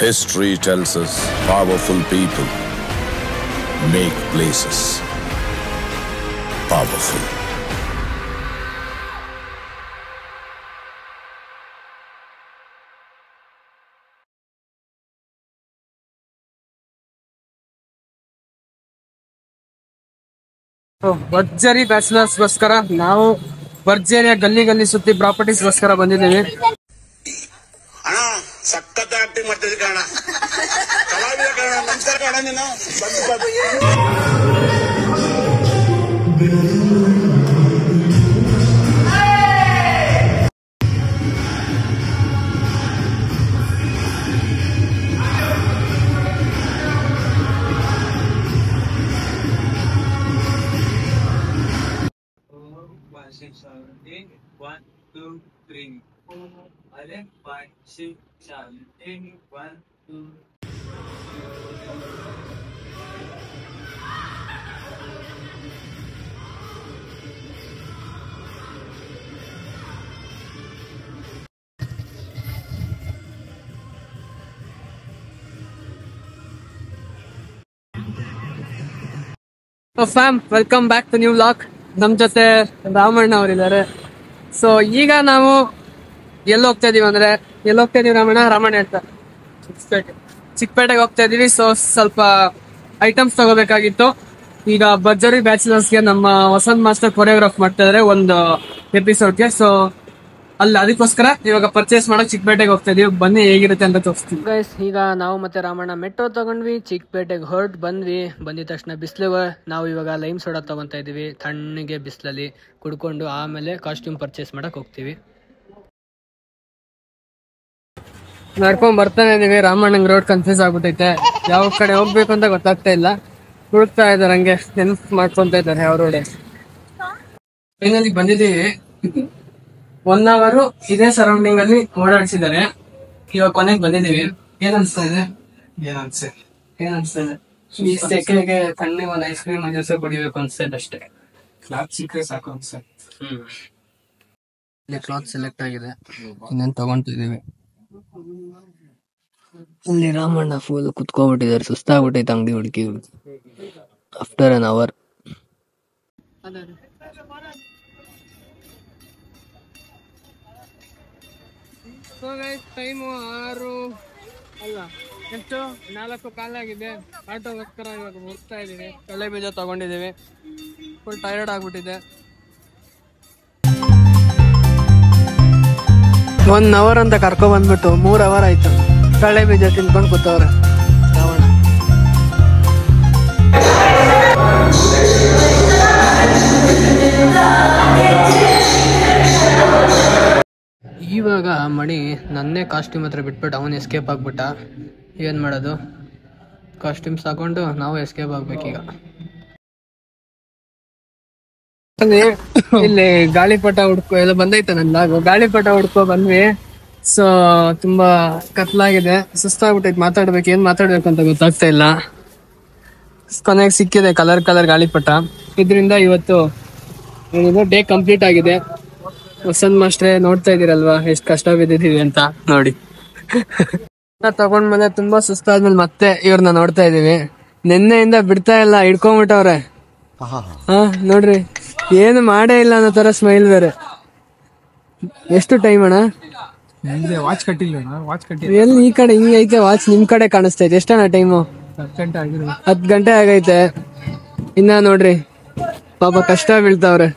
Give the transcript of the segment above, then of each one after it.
History tells us powerful people make places powerful. ಭರ್ಜರಿ ಬ್ಯಾಚುಲರ್ಸ್ಗೋಸ್ಕರ ನಾವು ಭರ್ಜರಿಯ ಗಲ್ಲಿ ಗಲ್ಲಿ ಸುತ್ತಿ ಪ್ರಾಪರ್ಟೀಸ್ಗೋಸ್ಕರ ಬಂದಿದ್ದೀವಿ. ಅಣ್ಣ ಸಖತ್ ಆಕ್ಟಿಂಗ್ ಮಾಡ್ತಿದ್ದೆ ಕಣ, ಕಲಾವಿದ ಕಣ. ನಮಸ್ಕಾರ ಕಣ. ನೀನು fam, welcome back to new vlog. ನಮ್ ಜೊತೆ ರಾಮಣ್ಣ ಅವರಿದ್ದಾರೆ. ಸೊ ಈಗ ನಾವು ಎಲ್ಲಿ ಹೋಗ್ತಾ ಇದೀವಿ ಅಂದ್ರೆ, ಎಲ್ಲಿ ಹೋಗ್ತಾ ಇದೀವಿ ರಾಮಣ್ಣ ಹೇಳ್ತಾ ಚಿಕ್ಕಪೇಟೆಗೆ ಹೋಗ್ತಾ ಇದೀವಿ. ಸೊ ಸ್ವಲ್ಪ ಐಟಮ್ಸ್ ತಗೋಬೇಕಾಗಿತ್ತು. ಈಗ ಭರ್ಜರಿ ಬ್ಯಾಚುಲರ್ಸ್ಗೆ ನಮ್ಮ ವಸಂತ್ ಮಾಸ್ಟರ್ ಕೊರಿಯೋಗ್ರಾಫ್ ಮಾಡ್ತಾ ಇದಾರೆ ಒಂದು ಎಪಿಸೋಡ್ಗೆ. ಸೊ ಅದಕ್ಕೋಸ್ಕರ ಇವಾಗ ಪರ್ಚೇಸ್ ಮಾಡಕ್ ಚಿಕ್ಕಪೇಟೆಗೆ ಹೋಗ್ತಾ ಇದೀವಿ. ಬನ್ನಿ ಹೇಗಿರುತ್ತೆ ಅಂತ ತೋರಿಸ್ತೀವಿ ಗೈಸ್. ಈಗ ನಾವು ಮತ್ತೆ ರಾಮಣ್ಣ ಮೆಟ್ರೋ ತಗೊಂಡ್ವಿ, ಚಿಕ್ಕಪೇಟೆಗೆ ಬಂದಿದ ತಕ್ಷಣ ಬಿಸಿಲು. ನಾವು ಇವಾಗ ಲೈಮ್ ಸೋಡಾ ತಗೊಂತಾ ಇದೀವಿ, ತಣ್ಣಗೆ ಬಿಸಿಲಲ್ಲಿ ಕುಡ್ಕೊಂಡು ಆಮೇಲೆ ಕಾಸ್ಟ್ಯೂಮ್ ಪರ್ಚೇಸ್ ಮಾಡಕ್ ಹೋಗ್ತೀವಿ. ನಡ್ಕೊಂಡ್ ಬರ್ತಾನೆ ಇದೀವಿ. ರಾಮಣ್ಣಂಗ್ ರೋಡ್ ಕನ್ಫ್ಯೂಸ್ ಆಗ್ಬಿಟ್ಟೈತೆ, ಯಾವ ಕಡೆ ಹೋಗ್ಬೇಕು ಅಂತ ಗೊತ್ತಾಗ್ತಾ ಇಲ್ಲ. ಹುಡುಕ್ತಾ ಇದಾರೆ, ಹಂಗೆ ನೆನ್ಪು ಮಾಡ್ಕೊಂತ ಇದ್ದಾರೆ ಯಾವ ರೋಡೆ. ಫೈನಲಿ ಬಂದಿದ್ದೀವಿ. 1 hour ಇದೇ ಸರೌಂಡಿಂಗ್ ಅಲ್ಲಿ ಓಡಾಡಿಸಿದ್ದಾರೆ. ಇವಾಗ ಕೊನೆಗೆ ಬಂದಿದ್ದೀವಿ. ಏನ್ ಅನ್ಸ್ತಾ ಇದೆ? ಏನ್ ಅನ್ಸ್ತಾ ಇದೆ? ಈ ಸೆಕೆಗೆ ತಣ್ಣಗೆ ಒಂದು ಐಸ್ ಕ್ರೀಮ್ ಜ್ಯೂಸ್ ಕುಡಿಬೇಕು ಅನ್ಸ್ತದೆ ಅಷ್ಟೇ. ಕ್ಲಾತ್ ಸಿಕ್ಕರೆ ಸಾಕು ಅನ್ಸುತ್ತೆ. ಇಲ್ಲಿ ಕ್ಲಾತ್ ಸೆಲೆಕ್ಟ್ ಆಗಿದೆ, ಇನ್ನೇನು ತಗೊಂತಿದೀವಿ. ಇಲ್ಲಿ ರಾಮಣ್ಣ ಫುಲ್ ಕುತ್ಕೊಬಿಟ್ಟಿದ್ದಾರೆ, ಸುಸ್ತಾಗ್ಬಿಟ್ಟೈತೆ ಅಂಗಡಿ ಹುಡುಕಿ ಆಫ್ಟರ್ an hour. ಟೈಮು 6 ಅಲ್ಲ ಎಷ್ಟು 4 ಕಾಲಾಗಿದೆ. ಆಟೋಗೋಸ್ಕರ ಇವಾಗ ಹೋಗ್ತಾ ಇದೀವಿ. ಕಡಲೆ ಬೀಜ ತಗೊಂಡಿದೀವಿ. ಫುಲ್ ಟೈರ್ಡ್ ಆಗ್ಬಿಟ್ಟಿದೆ. 1 hour ಅಂತ ಕರ್ಕೊ ಬಂದ್ಬಿಟ್ಟು 3 hour ಆಯ್ತು. ಕಡಲೆ ಬೀಜ ತಿನ್ಕೊಂಡು ಕೂತವ್ರೆ ರಾವಣ. ಇವಾಗ ಮಣಿ ನನ್ನೇ ಕಾಸ್ಟ್ಯೂಮ್ ಹತ್ರ ಬಿಟ್ಬಿಟ್ಟು ಅವನು ಎಸ್ಕೇಪ್ ಆಗ್ಬಿಟ್ಟ. ಏನ್ ಮಾಡೋದು, ಕಾಸ್ಟ್ಯೂಮ್ಸ್ ಹಾಕೊಂಡು ನಾವು ಎಸ್ಕೇಪ್ ಆಗ್ಬೇಕೀಗ. ಇಲ್ಲಿ ಗಾಳಿಪಟ ಹುಡ್ಕೋ ಎಲ್ಲ ಬಂದೈತೆ ನನ್ನ ಗಾಳಿಪಟ ಹುಡ್ಕೋ ಬಂದ್ವಿ. ಸೊ ತುಂಬಾ ಕತ್ಲಾಗಿದೆ, ಸುಸ್ತಾಗ್ಬಿಟ್ಟೈತೆ. ಏನ್ ಮಾತಾಡ್ಬೇಕು ಅಂತ ಗೊತ್ತಾಗ್ತಾ ಇಲ್ಲ. ಕೊನೆಗೆ ಸಿಕ್ಕಿದೆ ಕಲರ್ ಗಾಳಿಪಟ. ಇದರಿಂದ ಇವತ್ತು ಡೇ ಕಂಪ್ಲೀಟ್ ಆಗಿದೆ. ವಸಂತ್ ಮಾಸ್ಟ್ರೆ ನೋಡ್ತಾ ಇದೀರಲ್ವಾ ಎಷ್ಟು ಕಷ್ಟ ಬಿದ್ದಿದೀವಿ ಅಂತ ನೋಡಿ. ತಗೊಂಡ್ಮೇಲೆ ತುಂಬಾ ಸುಸ್ತಾದ್ಮೇಲೆ ಮತ್ತೆ ಇವ್ರನ್ನ ನೋಡ್ತಾ ಇದೀವಿ. ನಿನ್ನೆಯಿಂದ ಬಿಡ್ತಾ ಇಲ್ಲ, ಹಿಡ್ಕೊಂಡ್ಬಿಟ್ಟವ್ರೆ. ನೋಡ್ರಿ, ಏನು ಮಾಡೇ ಇಲ್ಲ ಅನ್ನೋ ತರ ಸ್ಮೈಲ್ ಬೇರೆ. ಎಷ್ಟು ಟೈಮ್ ಅಣ್ಣ? ವಾಚ್ ಕಟ್ಟಿಲ್ಲ, ಎಲ್ಲಿ ಈ ಕಡೆ ಹಿಂಗ್ ಐತೆ ವಾಚ್, ನಿಮ್ ಕಡೆ ಕಾಣಿಸ್ತೈತೆ. ಎಷ್ಟಣ್ಣ ಟೈಮು? 10 ಗಂಟೆ ಆಗೈತೆ. ಇನ್ನ ನೋಡ್ರಿ ಪಾಪ ಕಷ್ಟ ಬೀಳ್ತಾವ್ರೆ.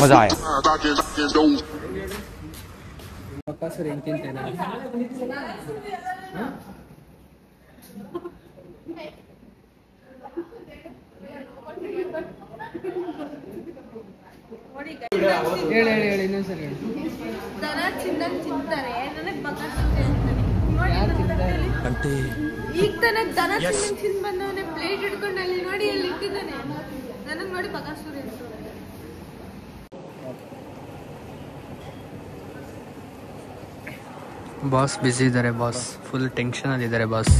मजा आया। ಬಕಾಸುರ ಹೆಂಗ್ ತಿಂತೇನೆ ಹೇಳಿ ಇನ್ನೊಂದ್ಸರಿ ಹೇಳಿ. ದನ ತಿಂತಾರೆ ನನಗೆ ಬಕಾಸುರ ಅಂತಾರೆ. ಈಗ ತನಕ ದನ ತಿಂದು ಬಂದವನೇ ಪ್ಲೇಟ್ ಹಿಡ್ಕೊಂಡು ಅಲ್ಲಿ ನೋಡಿ ಅಲ್ಲಿ ಇಟ್ಟಿದ್ದಾನೆ. ನನಗೆ ನೋಡಿ ಬಕಾಸುರ ಅಂತಾರೆ. ಬಾಸ್ ಬ್ಯುಸಿ ಇದ್ದಾರೆ, ಬಾಸ್ ಫುಲ್ ಟೆನ್ಷನ್ ಅಲ್ಲಿ ಇದ್ದಾರೆ ಬಾಸ್.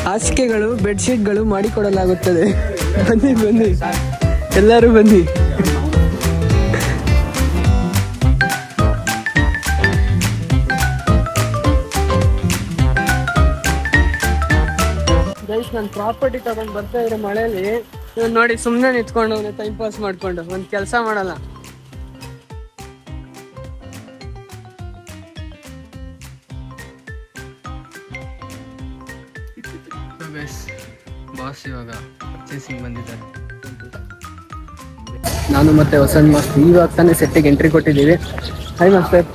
ಹಾಸಿಗೆಗಳು ಬೆಡ್ಶೀಟ್ಗಳು ಮಾಡಿಕೊಡಲಾಗುತ್ತದೆ. ಬನ್ನಿ ಎಲ್ಲರೂ ಬನ್ನಿ. ಗೈಸ್, ನಾನು ಪ್ರಾಪರ್ಟಿ ತಗೊಂಡು ಬರ್ತಾ ಇರೋ ಮಳೆಯಲ್ಲಿ ಇವನು ನೋಡಿ ಸುಮ್ಮನೆ ನಿಂತ್ಕೊಂಡು ಅವನು ಟೈಮ್ ಪಾಸ್ ಮಾಡ್ಕೊಂಡು ಒಂದು ಕೆಲಸ ಮಾಡಲ್ಲ. ಬಾಸ್ ಇವಾಗ ಪರ್ಚೇಸಿಂಗ್ ಬಂದಿದ್ದಾರೆ. ನಾನು ಮತ್ತೆ ವಸಂತ್ ಮಾಸ್ಟರ್ ಇವಾಗ ತಾನೇ ಸೆಟ್ಟಿಗೆ ಎಂಟ್ರಿ ಕೊಟ್ಟಿದ್ದೀವಿ. Hi master.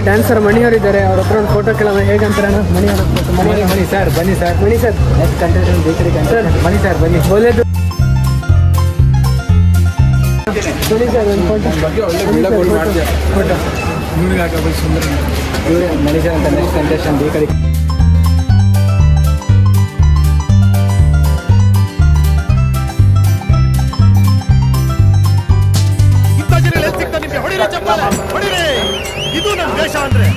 ಡ್ಯಾನ್ಸರ್ ಮಣಿಯವರು ಇದ್ದಾರೆ, ಅವ್ರ ಹತ್ರ ಒಂದು ಫೋಟೋ ಕೇಳೋಣ. ಹೇಗಂತಾರೆ ಮಣಿ ಸರ್? ಬನ್ನಿ ಸರ್. ಮಣಿ ಸರ್ ಮಣಿ ಸರ್ ಬನ್ನಿ. ಒಳ್ಳೆದು ಬನ್ನಿ ಸರ್, ಒಂದು ಫೋಟೋ ಮಣಿ ಸರ್ ಅಂತ ನೆಕ್ಸ್ಟ್ ಕಂಟೆಸ್ಟೆಂಟ್ ಈ ಕಡೆ. ಇದು ನಮ್ಮ ದೇಶ ಅಂದ್ರೆ.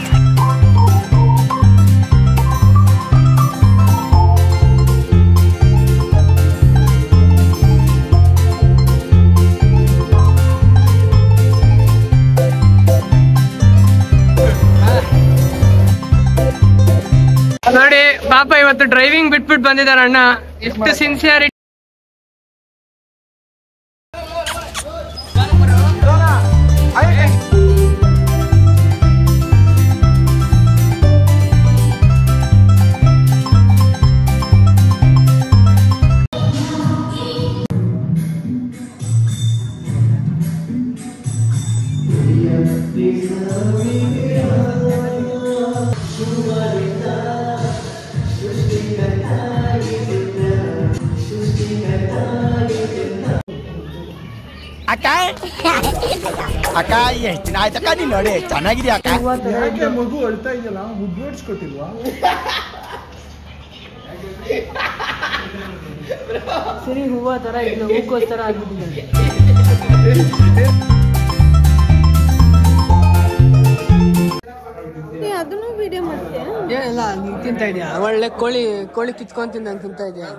ನೋಡಿ ಪಾಪ ಇವತ್ತು ಡ್ರೈವಿಂಗ್ ಬಿಟ್ಬಿಟ್ಟು ಬಂದಿದ್ದಾರೆ ಅಣ್ಣ. ಎಷ್ಟು ಸಿನ್ಸಿಯಾರಿಟಿ. ಅಕ್ಕ ಎಷ್ಟು ದಿನ ಆಯ್ತಕ್ಕ ನೀನ್ ನೋಡಿ ಚೆನ್ನಾಗಿದ್ಯಾ ಅಕ್ಕ? ಮಗು ಅಳ್ತಾ ಇದೆಯಲ್ಲ, ಮುಗ್ಗೋಡ್ಸ್ಕೊಟ್ಟಿಲ್ವಾ? ಸರಿ, ಹೂವ ತರ ಇಲ್ಲ, ಹೂಕೋಸ್ಕರ ಆಗ್ಬಿಟ್ಟಿದೆ. ಅದನ್ನು ವಿಡಿಯೋ ಮಾಡ್ತೀಯಾ? ಏನಿಲ್ಲ, ನೀನ್ ತಿಂತಾ ಇದೀಯಾ? ಒಳ್ಳೆ ಕೋಳಿ ಕಿತ್ಕೊಂಡ್ ತಿಂದಂಗೆ ತಿಂತಾ ಇದೀಯಾ?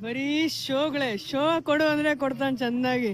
ಬರೀ ಶೋಗಳೇ, ಶೋ ಕೊಡು ಅಂದ್ರೆ ಕೊಡ್ತಾನೆ ಚೆನ್ನಾಗಿ.